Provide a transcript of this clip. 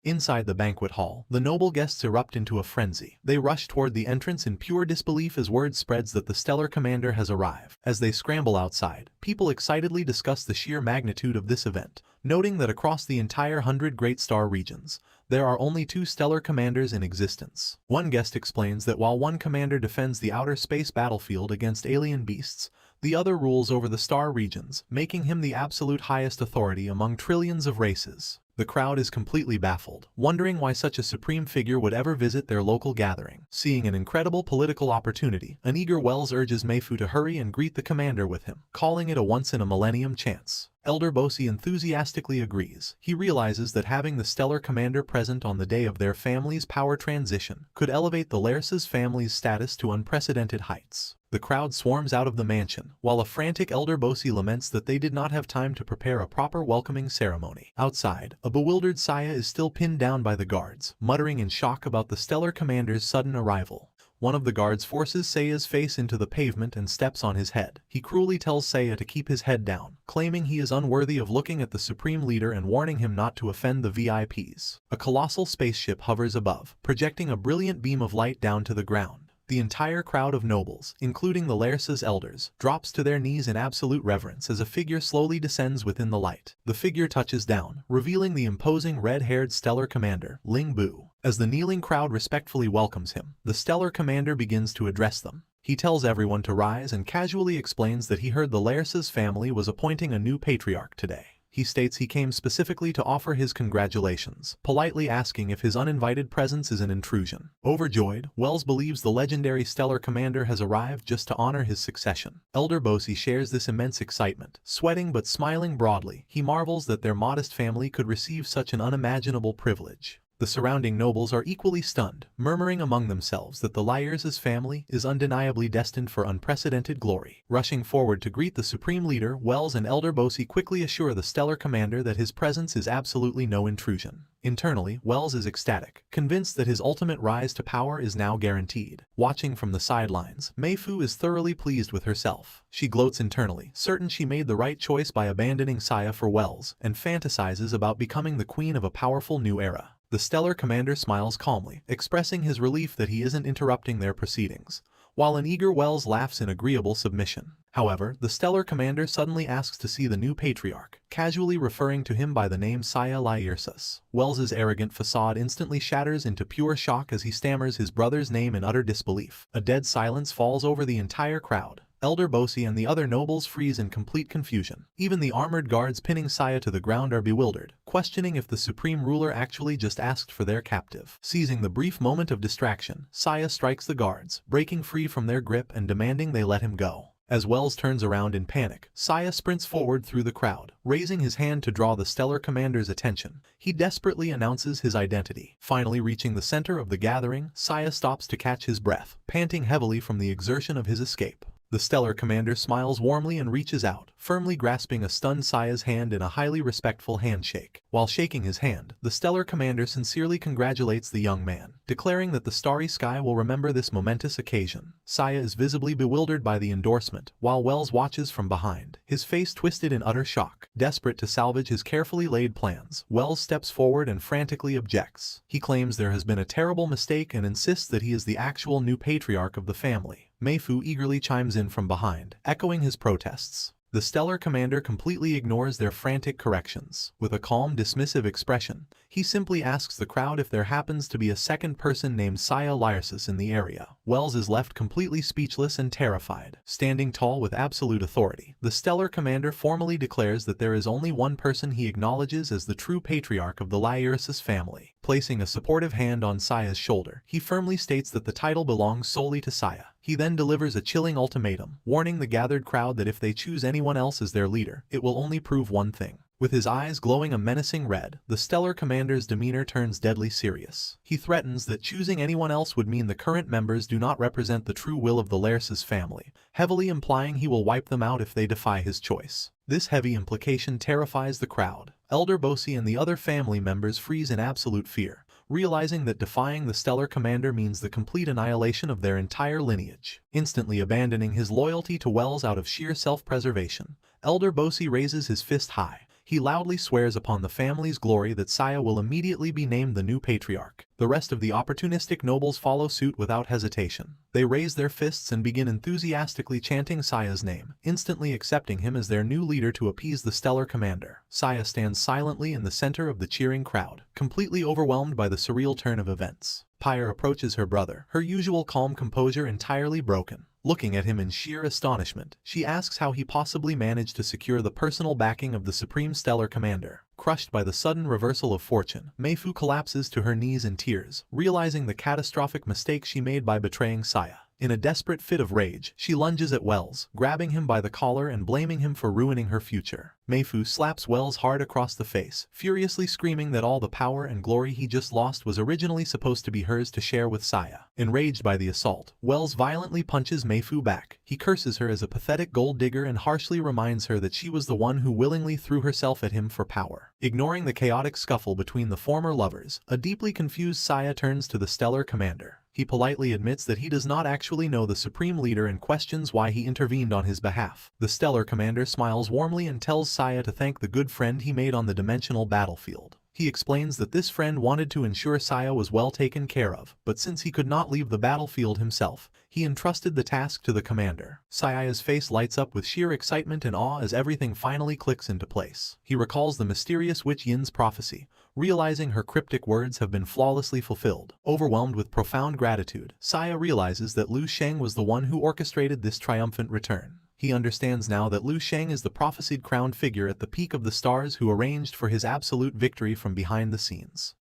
Inside the banquet hall, the noble guests erupt into a frenzy. They rush toward the entrance in pure disbelief as word spreads that the stellar commander has arrived. As they scramble outside, people excitedly discuss the sheer magnitude of this event, noting that across the entire 100 Great Star regions, there are only 2 stellar commanders in existence. One guest explains that while one commander defends the outer space battlefield against alien beasts, the other rules over the star regions, making him the absolute highest authority among trillions of races. The crowd is completely baffled, wondering why such a supreme figure would ever visit their local gathering. Seeing an incredible political opportunity, an eager Wells urges Mayfu to hurry and greet the commander with him, calling it a once-in-a-millennium chance. Elder Bosi enthusiastically agrees. He realizes that having the stellar commander present on the day of their family's power transition could elevate the Lairses family's status to unprecedented heights. The crowd swarms out of the mansion, while a frantic Elder Bosi laments that they did not have time to prepare a proper welcoming ceremony. Outside, a bewildered Saya is still pinned down by the guards, muttering in shock about the stellar commander's sudden arrival. One of the guards forces Saya's face into the pavement and steps on his head. He cruelly tells Saya to keep his head down, claiming he is unworthy of looking at the supreme leader and warning him not to offend the VIPs. A colossal spaceship hovers above, projecting a brilliant beam of light down to the ground. The entire crowd of nobles, including the Lairses elders, drops to their knees in absolute reverence as a figure slowly descends within the light. The figure touches down, revealing the imposing red-haired stellar commander, Ling Bu. As the kneeling crowd respectfully welcomes him, the stellar commander begins to address them. He tells everyone to rise and casually explains that he heard the Lairses family was appointing a new patriarch today. He states he came specifically to offer his congratulations, politely asking if his uninvited presence is an intrusion. Overjoyed, Wells believes the legendary stellar commander has arrived just to honor his succession. Elder Bosi shares this immense excitement. Sweating but smiling broadly, he marvels that their modest family could receive such an unimaginable privilege. The surrounding nobles are equally stunned, murmuring among themselves that the Lairses family is undeniably destined for unprecedented glory. Rushing forward to greet the supreme leader, Wells and Elder Bosi quickly assure the stellar commander that his presence is absolutely no intrusion. Internally, Wells is ecstatic, convinced that his ultimate rise to power is now guaranteed. Watching from the sidelines, Mayfu is thoroughly pleased with herself. She gloats internally, certain she made the right choice by abandoning Saya for Wells, and fantasizes about becoming the queen of a powerful new era. The stellar commander smiles calmly, expressing his relief that he isn't interrupting their proceedings, while an eager Wells laughs in agreeable submission. However, the stellar commander suddenly asks to see the new patriarch, casually referring to him by the name Saya Lairsus. Wells's arrogant facade instantly shatters into pure shock as he stammers his brother's name in utter disbelief. A dead silence falls over the entire crowd. Elder Bosi and the other nobles freeze in complete confusion. Even the armored guards pinning Saya to the ground are bewildered, questioning if the supreme ruler actually just asked for their captive. Seizing the brief moment of distraction, Saya strikes the guards, breaking free from their grip and demanding they let him go. As Wells turns around in panic, Saya sprints forward through the crowd, raising his hand to draw the stellar commander's attention. He desperately announces his identity. Finally reaching the center of the gathering, Saya stops to catch his breath, panting heavily from the exertion of his escape. The stellar commander smiles warmly and reaches out, firmly grasping a stunned Saya's hand in a highly respectful handshake. While shaking his hand, the stellar commander sincerely congratulates the young man, declaring that the starry sky will remember this momentous occasion. Saya is visibly bewildered by the endorsement, while Wells watches from behind, his face twisted in utter shock. Desperate to salvage his carefully laid plans, Wells steps forward and frantically objects. He claims there has been a terrible mistake and insists that he is the actual new patriarch of the family. Mayfu eagerly chimes in from behind, echoing his protests. The stellar commander completely ignores their frantic corrections. With a calm, dismissive expression, he simply asks the crowd if there happens to be a second person named Saya Lairsus in the area. Wells is left completely speechless and terrified. Standing tall with absolute authority, the stellar commander formally declares that there is only one person he acknowledges as the true patriarch of the Lairsus family. Placing a supportive hand on Saya's shoulder, he firmly states that the title belongs solely to Saya. He then delivers a chilling ultimatum, warning the gathered crowd that if they choose anyone else as their leader, it will only prove one thing. With his eyes glowing a menacing red, the stellar commander's demeanor turns deadly serious. He threatens that choosing anyone else would mean the current members do not represent the true will of the Lairses family, heavily implying he will wipe them out if they defy his choice. This heavy implication terrifies the crowd. Elder Bosi and the other family members freeze in absolute fear, realizing that defying the stellar commander means the complete annihilation of their entire lineage. Instantly abandoning his loyalty to Wells out of sheer self-preservation, Elder Bosi raises his fist high. He loudly swears upon the family's glory that Saya will immediately be named the new patriarch. The rest of the opportunistic nobles follow suit without hesitation. They raise their fists and begin enthusiastically chanting Saya's name, instantly accepting him as their new leader to appease the stellar commander. Saya stands silently in the center of the cheering crowd, completely overwhelmed by the surreal turn of events. Pyre approaches her brother, her usual calm composure entirely broken. Looking at him in sheer astonishment, she asks how he possibly managed to secure the personal backing of the Supreme Stellar Commander. Crushed by the sudden reversal of fortune, Meifu collapses to her knees in tears, realizing the catastrophic mistake she made by betraying Saya. In a desperate fit of rage, she lunges at Wells, grabbing him by the collar and blaming him for ruining her future. Meifu slaps Wells hard across the face, furiously screaming that all the power and glory he just lost was originally supposed to be hers to share with Saya. Enraged by the assault, Wells violently punches Meifu back. He curses her as a pathetic gold digger and harshly reminds her that she was the one who willingly threw herself at him for power. Ignoring the chaotic scuffle between the former lovers, a deeply confused Saya turns to the Stellar Commander. He politely admits that he does not actually know the Supreme Leader and questions why he intervened on his behalf. The Stellar Commander smiles warmly and tells Saya to thank the good friend he made on the dimensional battlefield. He explains that this friend wanted to ensure Saya was well taken care of, but since he could not leave the battlefield himself, he entrusted the task to the commander. Saya's face lights up with sheer excitement and awe as everything finally clicks into place. He recalls the mysterious witch Yin's prophecy, realizing her cryptic words have been flawlessly fulfilled. Overwhelmed with profound gratitude, Saya realizes that Lu Sheng was the one who orchestrated this triumphant return. He understands now that Lu Sheng is the prophesied crowned figure at the peak of the stars who arranged for his absolute victory from behind the scenes.